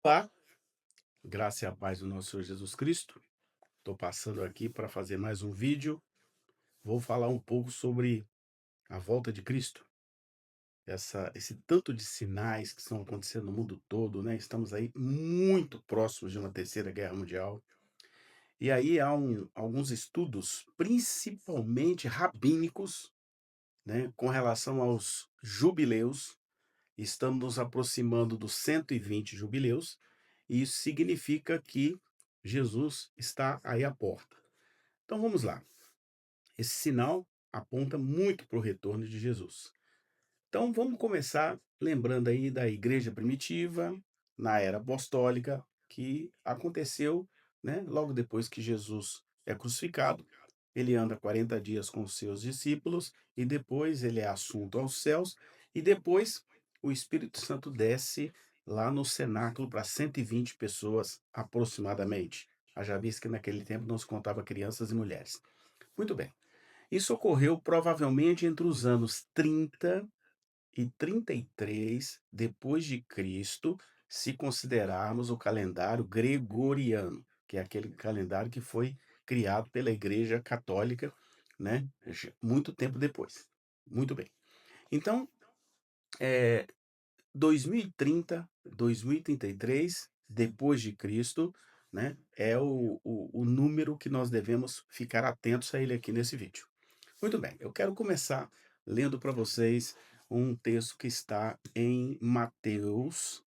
Olá, graça e a paz do nosso Senhor Jesus Cristo. Estou passando aqui para fazer mais um vídeo. Vou falar um pouco sobre a volta de Cristo, esse tanto de sinais que estão acontecendo no mundo todo, né? Estamos aí muito próximos de uma terceira guerra mundial. E aí há alguns estudos, principalmente rabínicos, né, com relação aos jubileus. Estamos nos aproximando dos 120 jubileus, e isso significa que Jesus está aí à porta. Então vamos lá. Esse sinal aponta muito para o retorno de Jesus. Então vamos começar lembrando aí da igreja primitiva, na era apostólica, que aconteceu, né, logo depois que Jesus é crucificado. Ele anda 40 dias com os seus discípulos e depois ele é assunto aos céus e depois o Espírito Santo desce lá no cenáculo para 120 pessoas aproximadamente. Haja visto que naquele tempo não se contava crianças e mulheres. Muito bem. Isso ocorreu provavelmente entre os anos 30 e 33 depois de Cristo, se considerarmos o calendário gregoriano, que é aquele calendário que foi criado pela Igreja Católica, né, muito tempo depois. Muito bem. Então, 2030, 2033 depois de Cristo, né, é o número que nós devemos ficar atentos a ele aqui nesse vídeo. Muito bem, eu quero começar lendo para vocês um texto que está em Mateus,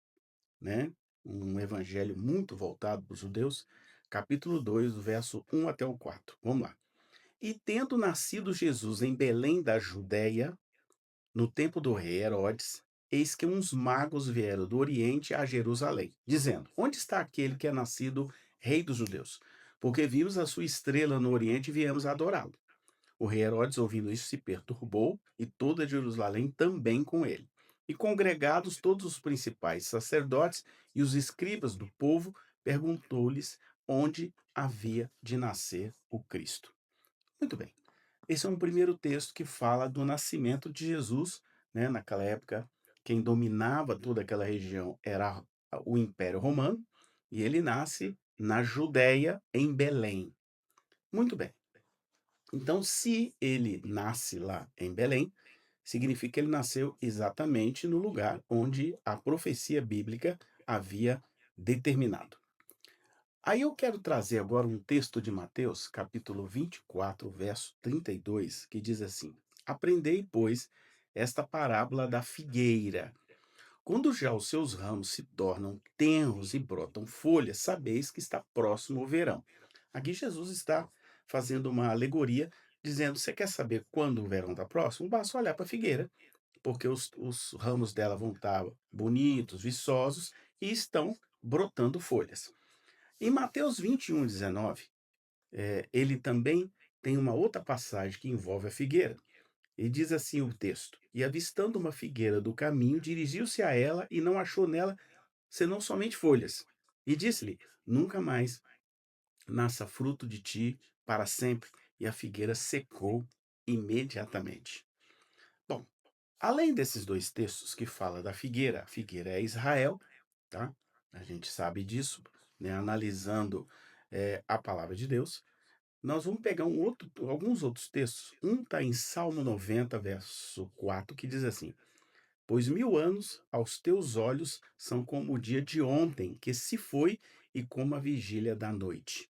né? Um evangelho muito voltado para os judeus, capítulo 2, do verso 1 até o 4. Vamos lá. E tendo nascido Jesus em Belém da Judéia, no tempo do rei Herodes, eis que uns magos vieram do Oriente a Jerusalém, dizendo: Onde está aquele que é nascido rei dos judeus? Porque vimos a sua estrela no Oriente e viemos adorá-lo. O rei Herodes, ouvindo isso, se perturbou, e toda Jerusalém também com ele. E congregados todos os principais sacerdotes e os escribas do povo, perguntou-lhes onde havia de nascer o Cristo. Muito bem. Esse é um primeiro texto que fala do nascimento de Jesus, né? Naquela época, quem dominava toda aquela região era o Império Romano, e ele nasce na Judéia, em Belém. Muito bem. Então, se ele nasce lá em Belém, significa que ele nasceu exatamente no lugar onde a profecia bíblica havia determinado. Aí eu quero trazer agora um texto de Mateus, capítulo 24, verso 32, que diz assim: Aprendei, pois, esta parábola da figueira. Quando já os seus ramos se tornam tenros e brotam folhas, sabeis que está próximo o verão. Aqui Jesus está fazendo uma alegoria, dizendo: você quer saber quando o verão está próximo? Basta olhar para a figueira, porque os ramos dela vão estar bonitos, viçosos e estão brotando folhas. Em Mateus 21, 19, ele também tem uma outra passagem que envolve a figueira. E diz assim o texto: E avistando uma figueira do caminho, dirigiu-se a ela e não achou nela senão somente folhas. E disse-lhe: Nunca mais nasça fruto de ti para sempre. E a figueira secou imediatamente. Bom, além desses dois textos que fala da figueira, a figueira é Israel, tá? A gente sabe disso, né? Analisando a palavra de Deus. Nós vamos pegar alguns outros textos. Um está em Salmo 90, verso 4, que diz assim: Pois 1000 anos aos teus olhos são como o dia de ontem, que se foi, e como a vigília da noite.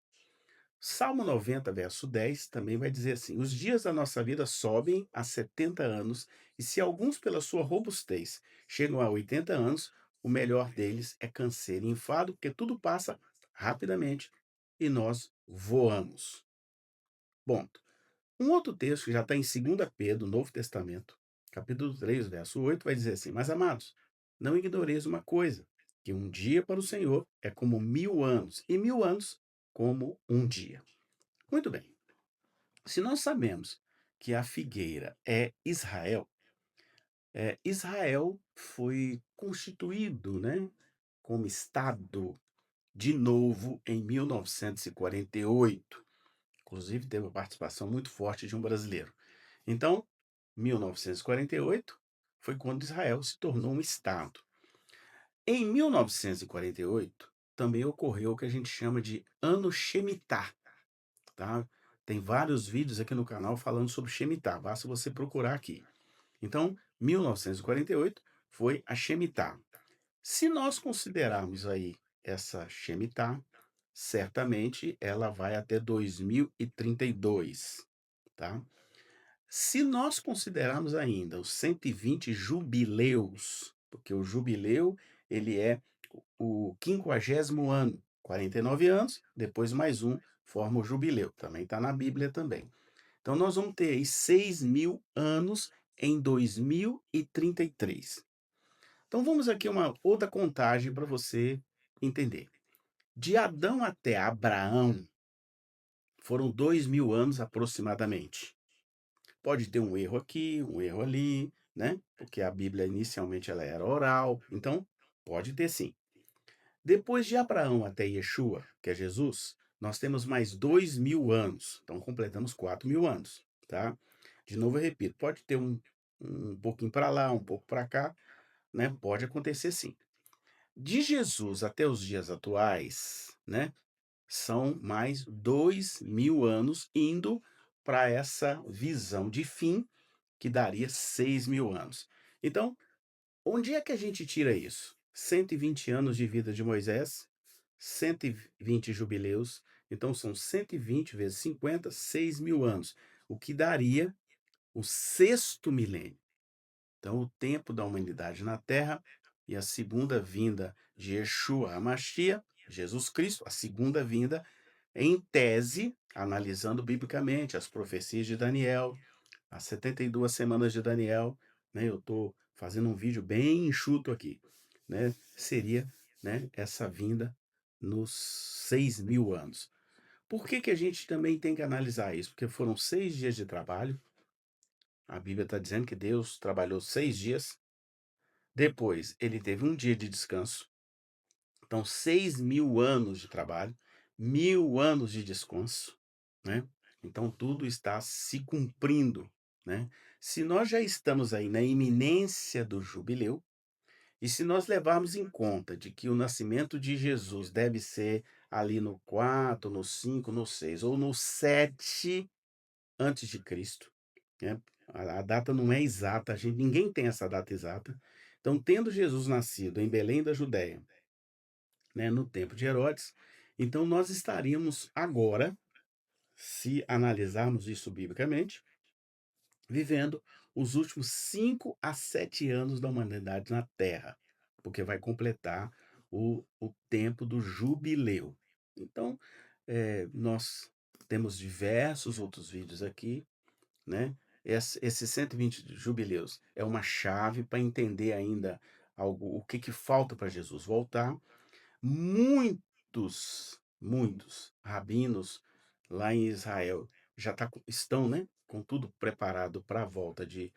Salmo 90, verso 10, também vai dizer assim: Os dias da nossa vida sobem a 70 anos, e se alguns, pela sua robustez, chegam a 80 anos, o melhor deles é canseiro e enfado, porque tudo passa rapidamente e nós voamos. Bom, um outro texto que já está em 2 Pedro, Novo Testamento, capítulo 3, verso 8, vai dizer assim: Mas amados, não ignoreis uma coisa, que um dia para o Senhor é como 1000 anos, e 1000 anos como um dia. Muito bem. Se nós sabemos que a figueira é Israel, Israel foi constituído, né, como Estado de novo em 1948. Inclusive, teve uma participação muito forte de um brasileiro. Então, 1948 foi quando Israel se tornou um Estado. Em 1948, também ocorreu o que a gente chama de Ano Shemitah, tá? Tem vários vídeos aqui no canal falando sobre Shemitah, basta você procurar aqui. Então, 1948 foi a Shemitah. Se nós considerarmos aí essa Shemitah, certamente ela vai até 2032, tá? Se nós considerarmos ainda os 120 jubileus, porque o jubileu ele é o 50º ano, 49 anos, depois mais um, forma o jubileu, também está na Bíblia também. Então nós vamos ter aí 6.000 anos em 2033. Então vamos aqui uma outra contagem para você entender. De Adão até Abraão foram 2.000 anos aproximadamente. Pode ter um erro aqui, um erro ali, né? Porque a Bíblia inicialmente ela era oral, então pode ter sim. Depois de Abraão até Yeshua, que é Jesus, nós temos mais 2.000 anos. Então completamos 4.000 anos, tá? De novo eu repito, pode ter um pouquinho para lá, um pouco para cá, né? Pode acontecer sim. De Jesus até os dias atuais, né? São mais 2.000 anos indo para essa visão de fim que daria 6.000 anos. Então, onde é que a gente tira isso? 120 anos de vida de Moisés, 120 jubileus, então são 120 vezes 50, 6.000 anos, o que daria o sexto milênio. Então, o tempo da humanidade na Terra e a segunda vinda de Yeshua HaMashiach, Jesus Cristo, a segunda vinda, em tese, analisando biblicamente as profecias de Daniel, as 72 semanas de Daniel, né, eu estou fazendo um vídeo bem enxuto aqui, né, seria, né, essa vinda nos 6.000 anos. Por que que a gente também tem que analisar isso? Porque foram 6 dias de trabalho, a Bíblia está dizendo que Deus trabalhou 6 dias, depois ele teve um dia de descanso, então 6.000 anos de trabalho, 1.000 anos de descanso, né? Então tudo está se cumprindo, né? Se nós já estamos aí na iminência do jubileu, e se nós levarmos em conta de que o nascimento de Jesus deve ser ali no 4, no 5, no 6 ou no 7 antes de Cristo, né? A data não é exata, ninguém tem essa data exata. Então, tendo Jesus nascido em Belém da Judéia, né, no tempo de Herodes, então nós estaríamos agora, se analisarmos isso biblicamente, vivendo os últimos 5 a 7 anos da humanidade na Terra, porque vai completar o tempo do jubileu. Então, nós temos diversos outros vídeos aqui, né? Esses 120 jubileus é uma chave para entender ainda algo, o que que falta para Jesus voltar. Muitos rabinos lá em Israel já estão, né, com tudo preparado para a volta de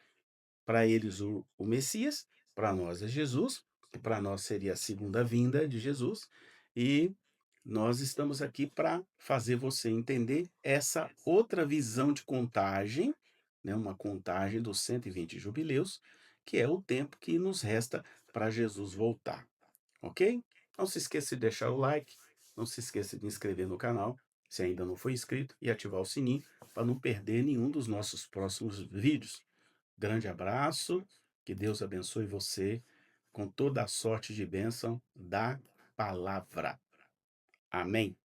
para eles o Messias, para nós é Jesus, que para nós seria a segunda vinda de Jesus, e nós estamos aqui para fazer você entender essa outra visão de contagem, né, uma contagem dos 120 jubileus, que é o tempo que nos resta para Jesus voltar. Ok? Não se esqueça de deixar o like, não se esqueça de inscrever no canal, se ainda não foi inscrito, e ativar o sininho para não perder nenhum dos nossos próximos vídeos. Grande abraço, que Deus abençoe você com toda a sorte de bênção da palavra. Amém.